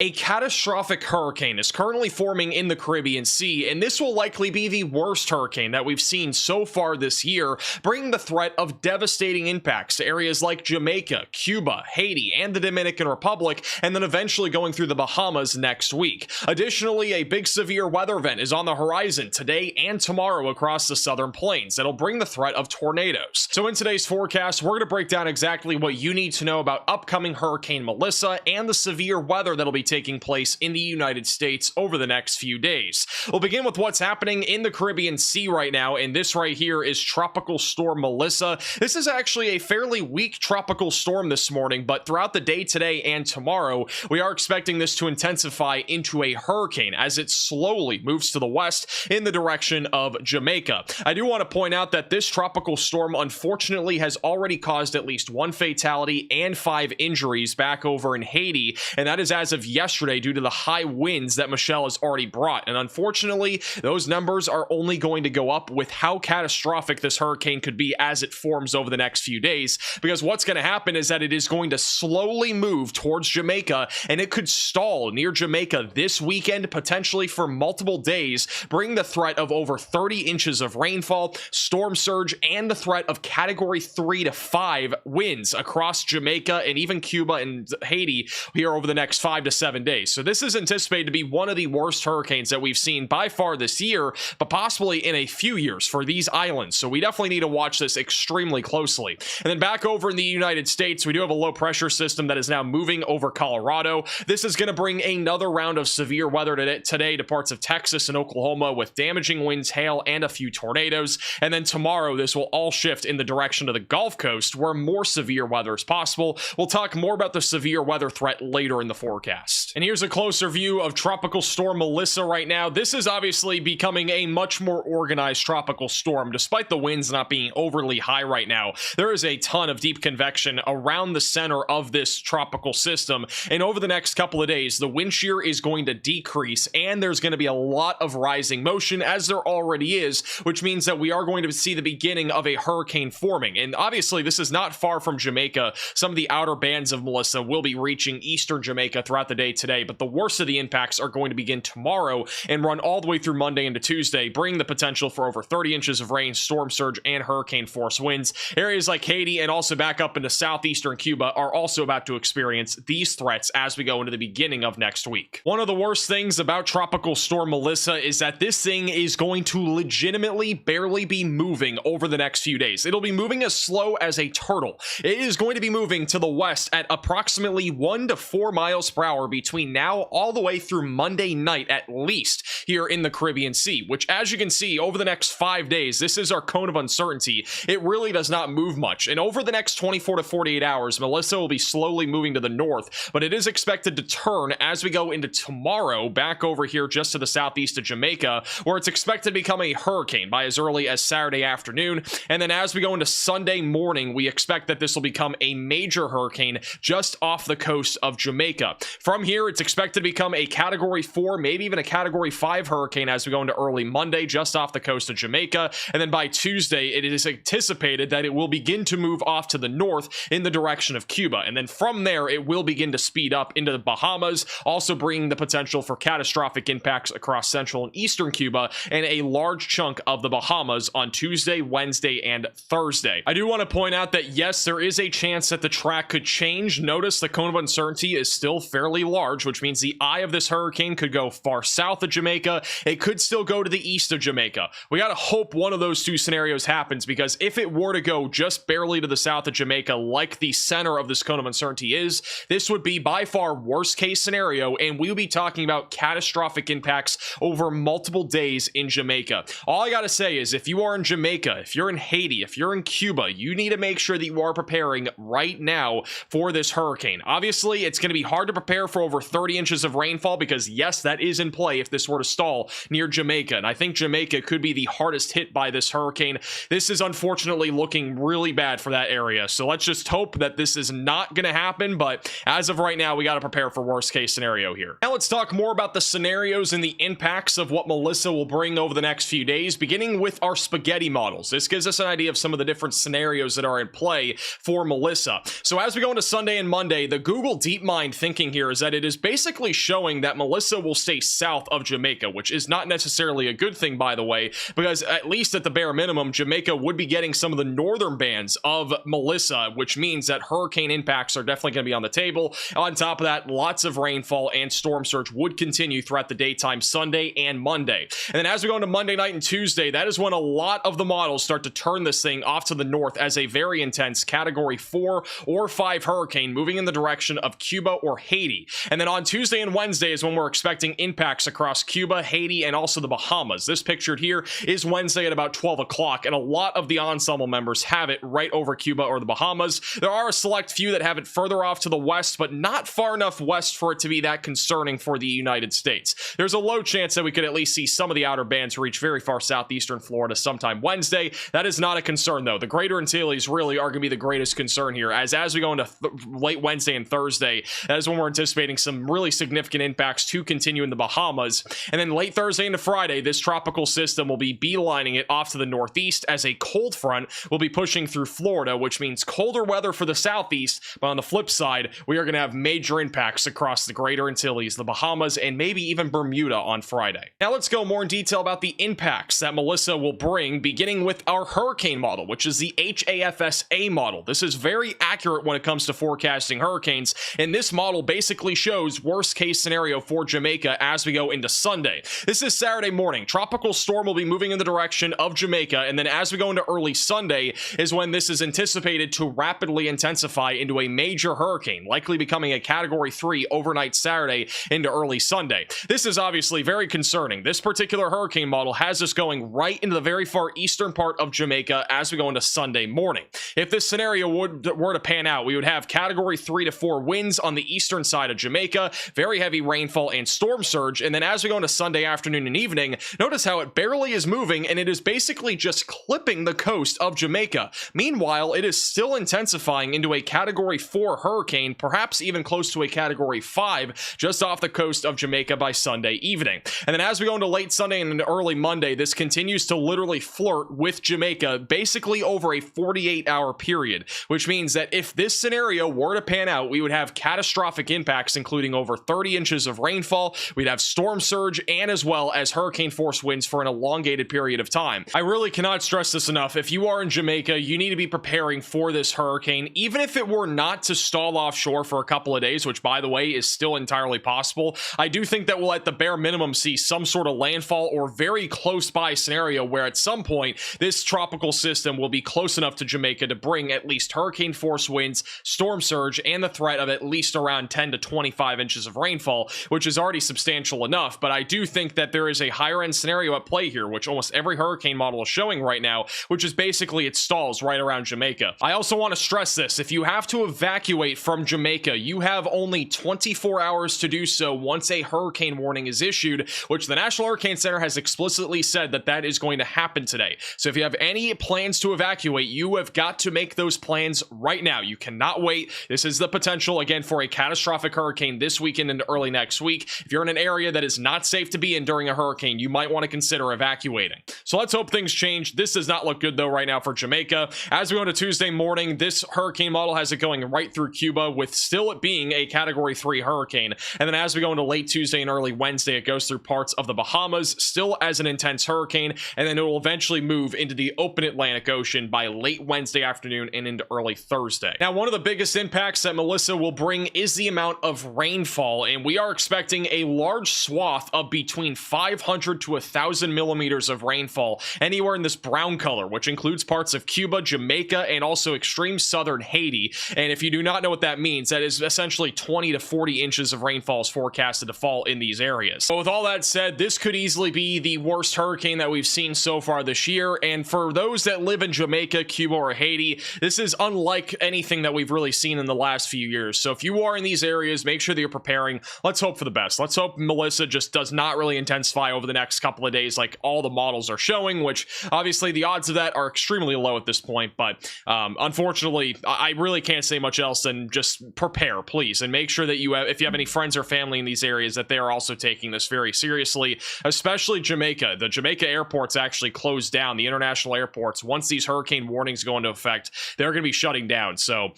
A catastrophic hurricane is currently forming in the Caribbean Sea, and this will likely be the worst hurricane that we've seen so far this year, bringing the threat of devastating impacts to areas like Jamaica, Cuba, Haiti, and the Dominican Republic, and then eventually going through the Bahamas next week. Additionally, a big severe weather event is on the horizon today and tomorrow across the southern plains that'll bring the threat of tornadoes. So in today's forecast, we're going to break down exactly what you need to know about upcoming Hurricane Melissa and the severe weather that'll be taking place in the United States over the next few days. We'll begin with what's happening in the Caribbean Sea right now, and this right here is Tropical Storm Melissa. This is actually a fairly weak tropical storm this morning, but throughout the day today and tomorrow, we are expecting this to intensify into a hurricane as it slowly moves to the west in the direction of Jamaica. I do want to point out that this tropical storm unfortunately has already caused at least one fatality and 5 injuries back over in Haiti, and that is as of yesterday due to the high winds that Michelle has already brought. And unfortunately, those numbers are only going to go up with how catastrophic this hurricane could be as it forms over the next few days, because what's going to happen is that it is going to slowly move towards Jamaica, and it could stall near Jamaica this weekend, potentially for multiple days, bring the threat of over 30 inches of rainfall, storm surge, and the threat of category 3 to 5 winds across Jamaica and even Cuba and Haiti here over the next 5 to 7 days. So this is anticipated to be one of the worst hurricanes that we've seen by far this year, but possibly in a few years for these islands. So we definitely need to watch this extremely closely. And then back over in the United States, we do have a low pressure system that is now moving over Colorado. This is going to bring another round of severe weather today to parts of Texas and Oklahoma with damaging winds, hail, and a few tornadoes. And then tomorrow, this will all shift in the direction of the Gulf Coast where more severe weather is possible. We'll talk more about the severe weather threat later in the forecast. And here's a closer view of Tropical Storm Melissa right now. This is obviously becoming a much more organized tropical storm. Despite the winds not being overly high right now, there is a ton of deep convection around the center of this tropical system. And over the next couple of days, the wind shear is going to decrease, and there's going to be a lot of rising motion, as there already is, which means that we are going to see the beginning of a hurricane forming. And obviously, this is not far from Jamaica. Some of the outer bands of Melissa will be reaching eastern Jamaica throughout the day today, but the worst of the impacts are going to begin tomorrow and run all the way through Monday into Tuesday, bringing the potential for over 30 inches of rain, storm surge, and hurricane force winds. Areas like Haiti and also back up into southeastern Cuba are also about to experience these threats as we go into the beginning of next week. One of the worst things about Tropical Storm Melissa is that this thing is going to legitimately barely be moving over the next few days. It'll be moving as slow as a turtle. It is going to be moving to the west at approximately 1 to 4 miles per hour between now all the way through Monday night at least here in the Caribbean Sea, which, as you can see, over the next 5 days, this is our cone of uncertainty. It really does not move much. And over the next 24 to 48 hours, Melissa will be slowly moving to the north, but it is expected to turn as we go into tomorrow back over here just to the southeast of Jamaica, where it's expected to become a hurricane by as early as Saturday afternoon. And then as we go into Sunday morning, we expect that this will become a major hurricane just off the coast of Jamaica. From here, it's expected to become a category 4, maybe even a category 5 hurricane as we go into early Monday just off the coast of Jamaica. And then by Tuesday, it is anticipated that it will begin to move off to the north in the direction of Cuba. And then from there, it will begin to speed up into the Bahamas, also bringing the potential for catastrophic impacts across central and eastern Cuba and a large chunk of the Bahamas on Tuesday, Wednesday, and Thursday. I do want to point out that yes, there is a chance that the track could change. Notice the cone of uncertainty is still fairly large, which means the eye of this hurricane could go far south of Jamaica. It could still go to the east of Jamaica. We got to hope one of those two scenarios happens, because if it were to go just barely to the south of Jamaica like the center of this cone of uncertainty is, this would be by far worst case scenario, and we would be talking about catastrophic impacts over multiple days in Jamaica. All I gotta say is, if you are in Jamaica, if you're in Haiti, if you're in Cuba, you need to make sure that you are preparing right now for this hurricane. Obviously, it's going to be hard to prepare for over 30 inches of rainfall because yes, that is in play if this were to stall near Jamaica, and I think Jamaica could be the hardest hit by this hurricane. This is unfortunately looking really bad for that area, so let's just hope that this is not going to happen, but as of right now, we got to prepare for worst case scenario here. Now let's talk more about the scenarios and the impacts of what Melissa will bring over the next few days, beginning with our spaghetti models. This gives us an idea of some of the different scenarios that are in play for Melissa. So as we go into Sunday and Monday, the Google DeepMind thinking here is that that it is basically showing that Melissa will stay south of Jamaica, which is not necessarily a good thing, by the way, because at least at the bare minimum, Jamaica would be getting some of the northern bands of Melissa, which means that hurricane impacts are definitely going to be on the table. On top of that, lots of rainfall and storm surge would continue throughout the daytime Sunday and Monday. And then as we go into Monday night and Tuesday, that is when a lot of the models start to turn this thing off to the north as a very intense Category 4 or 5 hurricane moving in the direction of Cuba or Haiti. And then on Tuesday and Wednesday is when we're expecting impacts across Cuba, Haiti, and also the Bahamas. This pictured here is Wednesday at about 12 o'clock, and a lot of the ensemble members have it right over Cuba or the Bahamas. There are a select few that have it further off to the west, but not far enough west for it to be that concerning for the United States. There's a low chance that we could at least see some of the outer bands reach very far southeastern Florida sometime Wednesday. That is not a concern, though. The Greater Antilles really are going to be the greatest concern here, as we go into late Wednesday and Thursday, that is when we're anticipating some really significant impacts to continue in the Bahamas. And then late Thursday into Friday, this tropical system will be beelining it off to the northeast as a cold front will be pushing through Florida, which means colder weather for the southeast. But on the flip side, we are going to have major impacts across the Greater Antilles, the Bahamas, and maybe even Bermuda on Friday. Now let's go more in detail about the impacts that Melissa will bring, beginning with our hurricane model, which is the HAFSA model. This is very accurate when it comes to forecasting hurricanes, and this model basically shows worst case scenario for Jamaica as we go into Sunday. This is Saturday morning. Tropical storm will be moving in the direction of Jamaica, and then as we go into early Sunday is when this is anticipated to rapidly intensify into a major hurricane, likely becoming a Category 3 overnight Saturday into early Sunday. This is obviously very concerning. This particular hurricane model has us going right into the very far eastern part of Jamaica as we go into Sunday morning. If this scenario were to pan out, we would have Category 3 to 4 winds on the eastern side of Jamaica, very heavy rainfall and storm surge, and then as we go into Sunday afternoon and evening, notice how it barely is moving and it is basically just clipping the coast of Jamaica. Meanwhile, it is still intensifying into a Category 4 hurricane, perhaps even close to a Category 5, just off the coast of Jamaica by Sunday evening. And then as we go into late Sunday and into early Monday, this continues to literally flirt with Jamaica basically over a 48-hour period, which means that if this scenario were to pan out, we would have catastrophic impacts, including over 30 inches of rainfall, we'd have storm surge, and as well as hurricane force winds for an elongated period of time. I really cannot stress this enough. If you are in Jamaica, you need to be preparing for this hurricane, even if it were not to stall offshore for a couple of days, which by the way is still entirely possible. I do think that we'll at the bare minimum see some sort of landfall or very close by scenario where at some point this tropical system will be close enough to Jamaica to bring at least hurricane force winds, storm surge, and the threat of at least around 10 to 25 inches of rainfall, which is already substantial enough. But I do think that there is a higher end scenario at play here, which almost every hurricane model is showing right now, which is basically it stalls right around Jamaica. I also want to stress this: if you have to evacuate from Jamaica, you have only 24 hours to do so once a hurricane warning is issued, which the National Hurricane Center has explicitly said that that is going to happen today. So if you have any plans to evacuate, you have got to make those plans right now. You cannot wait. This is the potential, again, for a catastrophic hurricane this weekend into early next week. If you're in an area that is not safe to be in during a hurricane, you might want to consider evacuating. So let's hope things change. This does not look good, though, right now for Jamaica. As we go to Tuesday morning, this hurricane model has it going right through Cuba, with still it being a Category 3 hurricane. And then as we go into late Tuesday and early Wednesday, it goes through parts of the Bahamas, still as an intense hurricane, and then it will eventually move into the open Atlantic Ocean by late Wednesday afternoon and into early Thursday. Now, one of the biggest impacts that Melissa will bring is the amount of rainfall, and we are expecting a large swath of between 500 to 1,000 millimeters of rainfall anywhere in this brown color, which includes parts of Cuba, Jamaica, and also extreme southern Haiti. And if you do not know what that means, that is essentially 20 to 40 inches of rainfall is forecasted to fall in these areas. So with all that said, this could easily be the worst hurricane that we've seen so far this year. And for those that live in Jamaica, Cuba, or Haiti, this is unlike anything that we've really seen in the last few years. So if you are in these areas, make sure that you're preparing. Let's hope for the best. Let's hope Melissa just does not really intensify over the next couple of days like all the models are showing, which obviously the odds of that are extremely low at this point. But unfortunately, I really can't say much else than just prepare, please, and make sure that you have, if you have any friends or family in these areas, that they are also taking this very seriously, especially Jamaica. The Jamaica airports actually closed down, the international airports. Once these hurricane warnings go into effect, they're going to be shutting down. So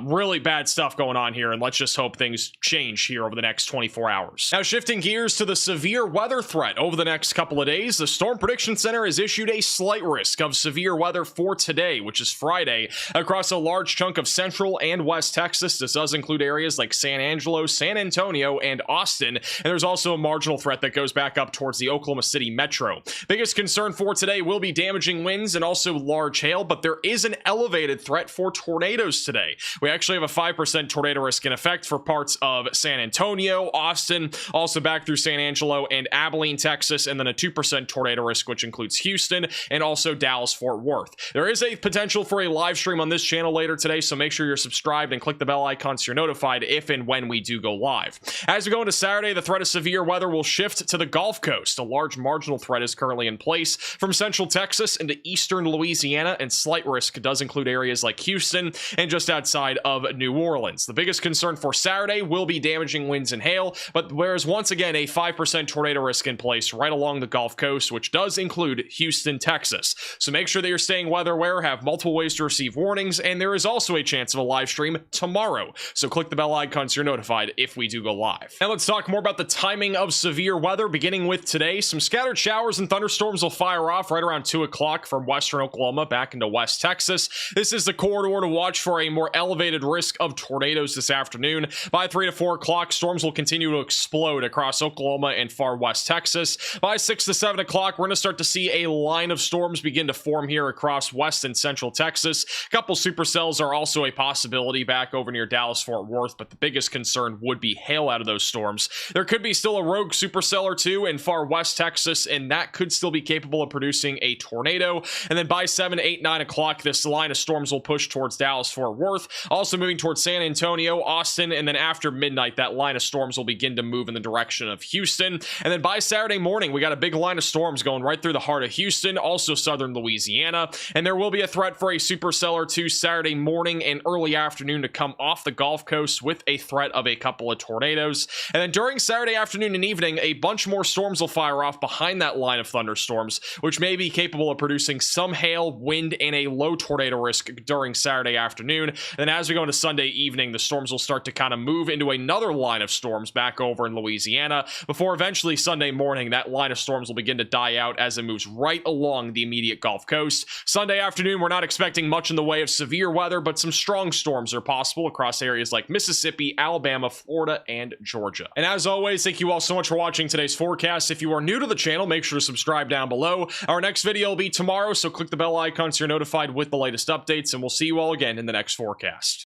really bad stuff going on here, and let's just hope things change here over the next 24 hours. Now, shifting gears to the severe weather threat over the next couple of days, the Storm Prediction Center has issued a slight risk of severe weather for today, which is Friday, across a large chunk of central and west Texas. This does include areas like San Angelo, San Antonio, and Austin, and there's also a marginal threat that goes back up towards the Oklahoma City metro. Biggest concern for today will be damaging winds and also large hail, but there is an elevated threat for tornadoes today. We actually have a 5% tornado risk in effect for parts of San Antonio, Austin, also back through San Angelo and Abilene, Texas, and then a 2% tornado risk, which includes Houston and also Dallas-Fort Worth. There is a potential for a live stream on this channel later today, so make sure you're subscribed and click the bell icon so you're notified if and when we do go live. As we go into Saturday, the threat of severe weather will shift to the Gulf Coast. A large marginal threat is currently in place from central Texas into eastern Louisiana, and slight risk does include areas like Houston and just outside of New Orleans. The biggest concern for Saturday will be damaging winds and hail, but there's once again a 5% tornado risk in place right along the Gulf Coast, which does include Houston, Texas. So make sure that you're staying weather aware, have multiple ways to receive warnings, and there is also a chance of a live stream tomorrow. So click the bell icon so you're notified if we do go live. Now let's talk more about the timing of severe weather, beginning with today. Some scattered showers and thunderstorms will fire off right around 2 o'clock from western Oklahoma back into west Texas. This is the corridor to watch for a more elevated risk of tornadoes this afternoon. By 3 to 4 o'clock, storms will continue to explode across Oklahoma and far west Texas. By 6 to 7 o'clock, we're going to start to see a line of storms begin to form here across west and central Texas. A couple supercells are also a possibility back over near Dallas-Fort Worth, but the biggest concern would be hail out of those storms. There could be still a rogue supercell or two in far west Texas, and that could still be capable of producing a tornado. And then by 7, 8, 9 o'clock, this line of storms will push towards Dallas-Fort Worth, also moving towards San Antonio, Austin, and then after midnight, that line of storms will begin to move in the direction of Houston. And then by Saturday morning, we got a big line of storms going right through the heart of Houston, also southern Louisiana, and there will be a threat for a supercell or two Saturday morning and early afternoon to come off the Gulf Coast with a threat of a couple of tornadoes. And then during Saturday afternoon and evening, a bunch more storms will fire off behind that line of thunderstorms, which may be capable of producing some hail, wind, and a low tornado risk during Saturday afternoon. And then as we go into Sunday evening, the storms will start to kind of move into another line of storms back over in Louisiana, before eventually Sunday morning, that line of storms will begin to die out as it moves right along the immediate Gulf Coast. Sunday afternoon, we're not expecting much in the way of severe weather, but some strong storms are possible across areas like Mississippi, Alabama, Florida, and Georgia. And as always, thank you all so much for watching today's forecast. If you are new to the channel, make sure to subscribe down below. Our next video will be tomorrow, so click the bell icon so you're notified with the latest updates, and we'll see you all again in the next forecast.